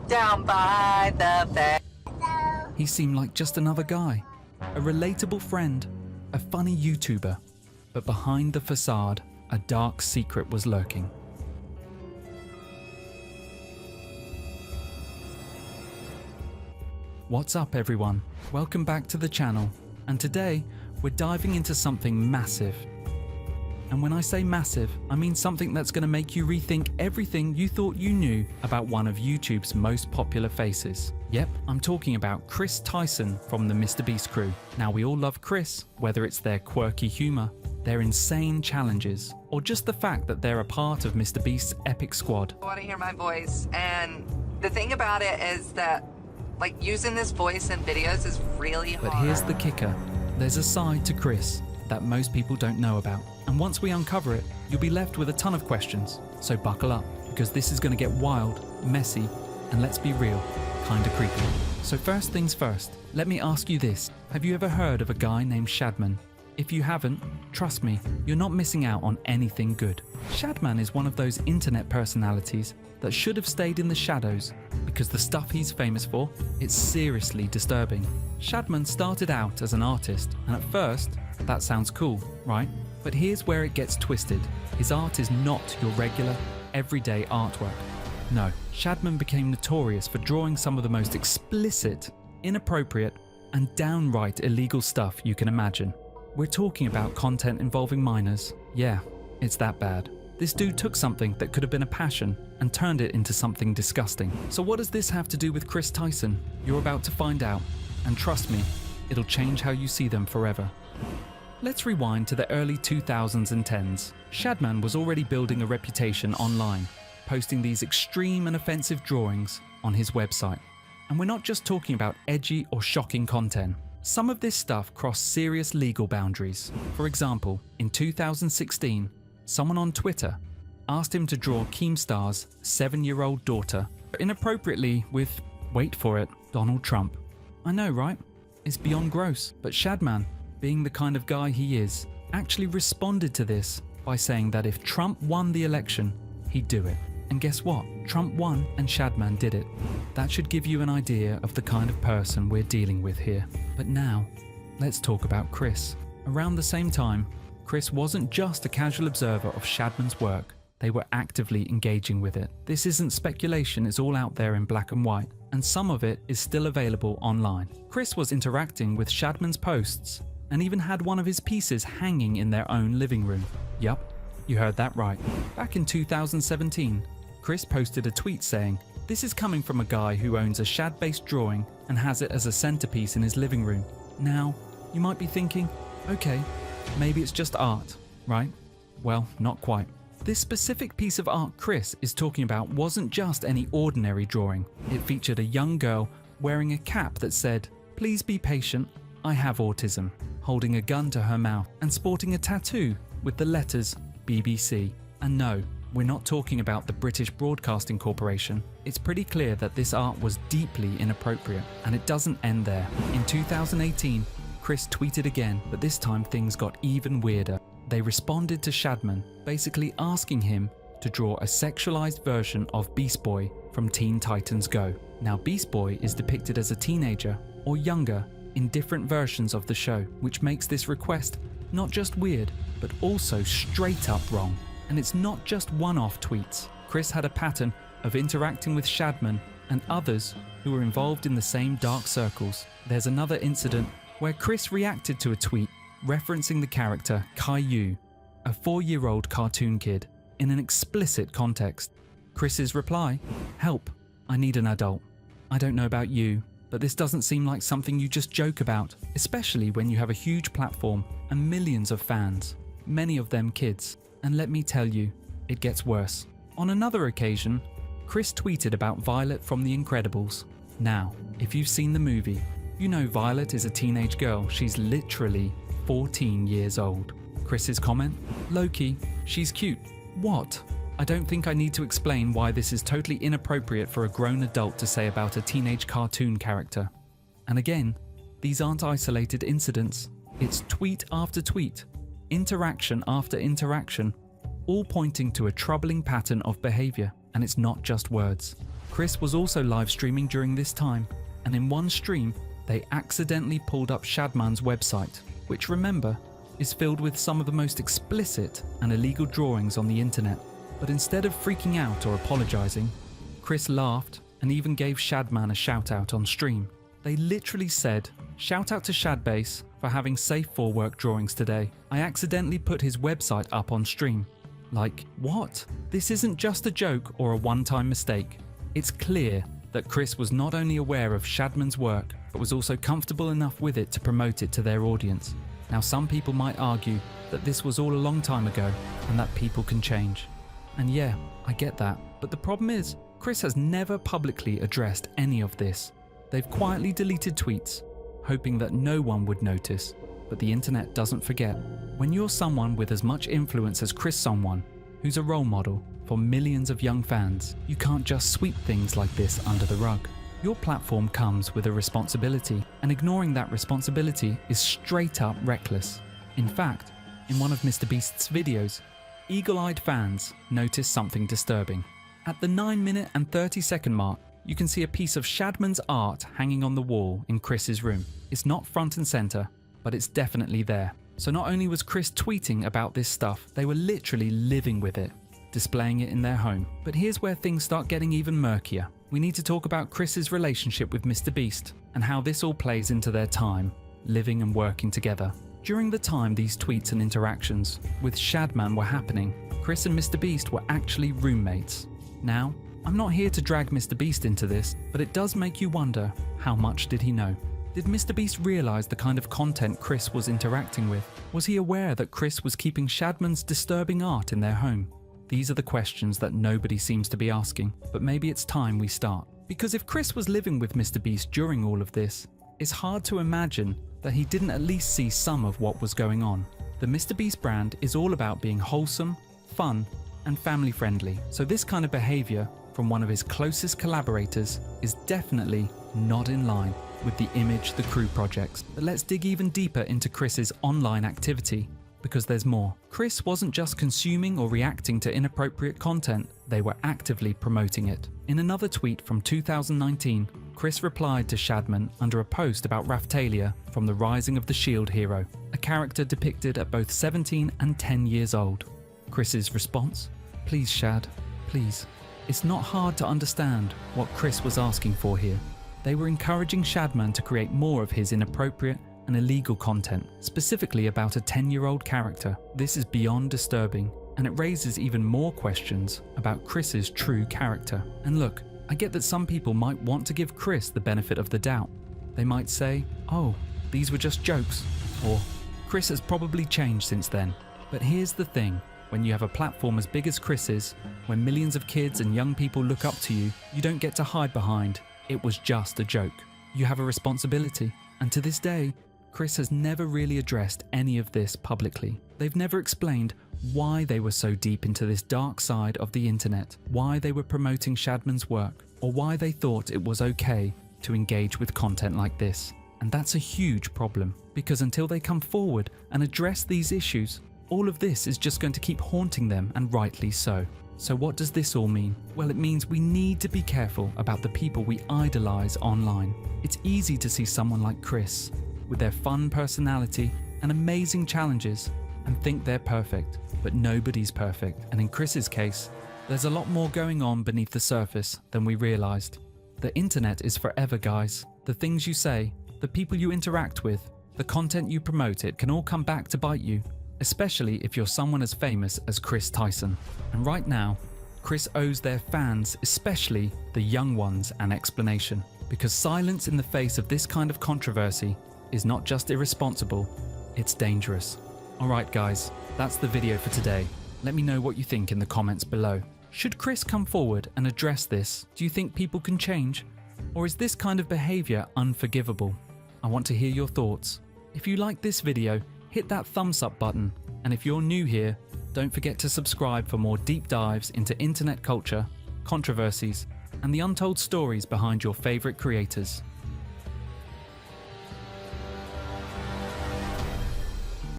down by the bay. He seemed like just another guy, a relatable friend, a funny YouTuber. But behind the facade, a dark secret was lurking. What's up everyone? Welcome back to the channel, and today we're diving into something massive. And when I say massive, I mean something that's going to make you rethink everything you thought you knew about one of YouTube's most popular faces. Yep, I'm talking about Kris Tyson from the MrBeast crew. Now we all love Kris, whether it's their quirky humor, their insane challenges, or just the fact that they're a part of MrBeast's epic squad. I want to hear my voice, and the thing about it is that using this voice in videos is really hard. But here's the kicker. There's a side to Kris that most people don't know about. And once we uncover it, you'll be left with a ton of questions. So buckle up, because this is going to get wild, messy, and let's be real, kinda creepy. So first things first, let me ask you this. Have you ever heard of a guy named Shadman? If you haven't, trust me, you're not missing out on anything good. Shadman is one of those internet personalities that should have stayed in the shadows, because the stuff he's famous for, it's seriously disturbing. Shadman started out as an artist, and at first, that sounds cool, right? But here's where it gets twisted. His art is not your regular, everyday artwork. No, Shadman became notorious for drawing some of the most explicit, inappropriate, and downright illegal stuff you can imagine. We're talking about content involving minors. Yeah, it's that bad. This dude took something that could have been a passion and turned it into something disgusting. So what does this have to do with Kris Tyson? You're about to find out, and trust me, it'll change how you see them forever. Let's rewind to the early 2000s and 10s. Shadman was already building a reputation online, posting these extreme and offensive drawings on his website. And we're not just talking about edgy or shocking content. Some of this stuff crossed serious legal boundaries. For example, in 2016, someone on Twitter asked him to draw Keemstar's 7-year-old daughter inappropriately with, wait for it, Donald Trump. I know, right? It's beyond gross. But Shadman, being the kind of guy he is, actually responded to this by saying that if Trump won the election, he'd do it. And guess what? Trump won and Shadman did it. That should give you an idea of the kind of person we're dealing with here. But now, let's talk about Kris. Around the same time, Kris wasn't just a casual observer of Shadman's work, they were actively engaging with it. This isn't speculation, it's all out there in black and white, and some of it is still available online. Kris was interacting with Shadman's posts, and even had one of his pieces hanging in their own living room. Yup, you heard that right. Back in 2017, Kris posted a tweet saying, "This is coming from a guy who owns a Shad-based drawing and has it as a centerpiece in his living room." Now, you might be thinking, okay, maybe it's just art, right? Well, not quite. This specific piece of art Kris is talking about wasn't just any ordinary drawing. It featured a young girl wearing a cap that said, "Please be patient, I have autism," holding a gun to her mouth and sporting a tattoo with the letters BBC. And no, we're not talking about the British Broadcasting Corporation. It's pretty clear that this art was deeply inappropriate, and it doesn't end there. In 2018, Kris tweeted again, but this time things got even weirder. They responded to Shadman, basically asking him to draw a sexualized version of Beast Boy from Teen Titans Go. Now, Beast Boy is depicted as a teenager or younger in different versions of the show, which makes this request not just weird, but also straight up wrong. And it's not just one-off tweets. Kris had a pattern of interacting with Shadman and others who were involved in the same dark circles. There's another incident where Kris reacted to a tweet referencing the character Caillou, a 4-year-old cartoon kid, in an explicit context. Kris's reply, "Help, I need an adult. I don't know about you, but this doesn't seem like something you just joke about, especially when you have a huge platform and millions of fans, many of them kids. And let me tell you, it gets worse." On another occasion, Kris tweeted about Violet from The Incredibles. Now, if you've seen the movie, you know Violet is a teenage girl. She's literally 14 years old. Kris's comment? "Low-key, she's cute." What? I don't think I need to explain why this is totally inappropriate for a grown adult to say about a teenage cartoon character. And again, these aren't isolated incidents. It's tweet after tweet, interaction after interaction, all pointing to a troubling pattern of behavior. and it's not just words. Kris was also live streaming during this time, and in one stream, they accidentally pulled up Shadman's website, which, remember, is filled with some of the most explicit and illegal drawings on the internet. But instead of freaking out or apologizing, Kris laughed and even gave Shadman a shout out on stream. They literally said, "Shout out to Shadbase for having safe for work drawings today. I accidentally put his website up on stream." Like, what? This isn't just a joke or a one-time mistake. It's clear that Kris was not only aware of Shadman's work, but was also comfortable enough with it to promote it to their audience. Now, some people might argue that this was all a long time ago and that people can change. And yeah, I get that. But the problem is, Kris has never publicly addressed any of this. They've quietly deleted tweets, hoping that no one would notice. But the internet doesn't forget. When you're someone with as much influence as Kris, someone who's a role model for millions of young fans, you can't just sweep things like this under the rug. Your platform comes with a responsibility, and ignoring that responsibility is straight up reckless. In fact, in one of MrBeast's videos, eagle-eyed fans noticed something disturbing. At the 9-minute and 30-second mark, you can see a piece of Shadman's art hanging on the wall in Kris's room. It's not front and center, but it's definitely there. So not only was Kris tweeting about this stuff, they were literally living with it, displaying it in their home. But here's where things start getting even murkier. We need to talk about Kris's relationship with MrBeast and how this all plays into their time, living and working together. During the time these tweets and interactions with Shadman were happening, Kris and MrBeast were actually roommates. Now, I'm not here to drag MrBeast into this, but it does make you wonder, how much did he know? Did MrBeast realise the kind of content Kris was interacting with? Was he aware that Kris was keeping Shadman's disturbing art in their home? These are the questions that nobody seems to be asking, but maybe it's time we start. Because if Kris was living with MrBeast during all of this, it's hard to imagine that he didn't at least see some of what was going on. The MrBeast brand is all about being wholesome, fun, and family friendly, so this kind of behaviour from one of his closest collaborators is definitely not in line with the image the crew projects. But let's dig even deeper into Kris's online activity, because there's more. Kris wasn't just consuming or reacting to inappropriate content, they were actively promoting it. In another tweet from 2019, Kris replied to Shadman under a post about Raphtalia from The Rising of the Shield Hero, a character depicted at both 17 and 10 years old. Kris's response? "Please, Shad, please." It's not hard to understand what Kris was asking for here. They were encouraging Shadman to create more of his inappropriate and illegal content, specifically about a 10-year-old character. This is beyond disturbing, and it raises even more questions about Kris's true character. And look, I get that some people might want to give Kris the benefit of the doubt. They might say, "Oh, these were just jokes," or "Kris has probably changed since then." But here's the thing. When you have a platform as big as Kris's, when millions of kids and young people look up to you, you don't get to hide behind, "It was just a joke." You have a responsibility. And to this day, Kris has never really addressed any of this publicly. They've never explained why they were so deep into this dark side of the internet, why they were promoting Shadman's work, or why they thought it was okay to engage with content like this. And that's a huge problem, because until they come forward and address these issues, all of this is just going to keep haunting them, and rightly so. So what does this all mean? Well, it means we need to be careful about the people we idolize online. It's easy to see someone like Kris, with their fun personality and amazing challenges, and think they're perfect. But nobody's perfect, and in Kris's case, there's a lot more going on beneath the surface than we realized. The internet is forever, guys. The things you say, the people you interact with, the content you promote, it can all come back to bite you. Especially if you're someone as famous as Kris Tyson. And right now, Kris owes their fans, especially the young ones, an explanation. Because silence in the face of this kind of controversy is not just irresponsible, it's dangerous. Alright guys, that's the video for today. Let me know what you think in the comments below. Should Kris come forward and address this? Do you think people can change? Or is this kind of behaviour unforgivable? I want to hear your thoughts. If you like this video, hit that thumbs up button, and if you're new here, don't forget to subscribe for more deep dives into internet culture, controversies, and the untold stories behind your favourite creators.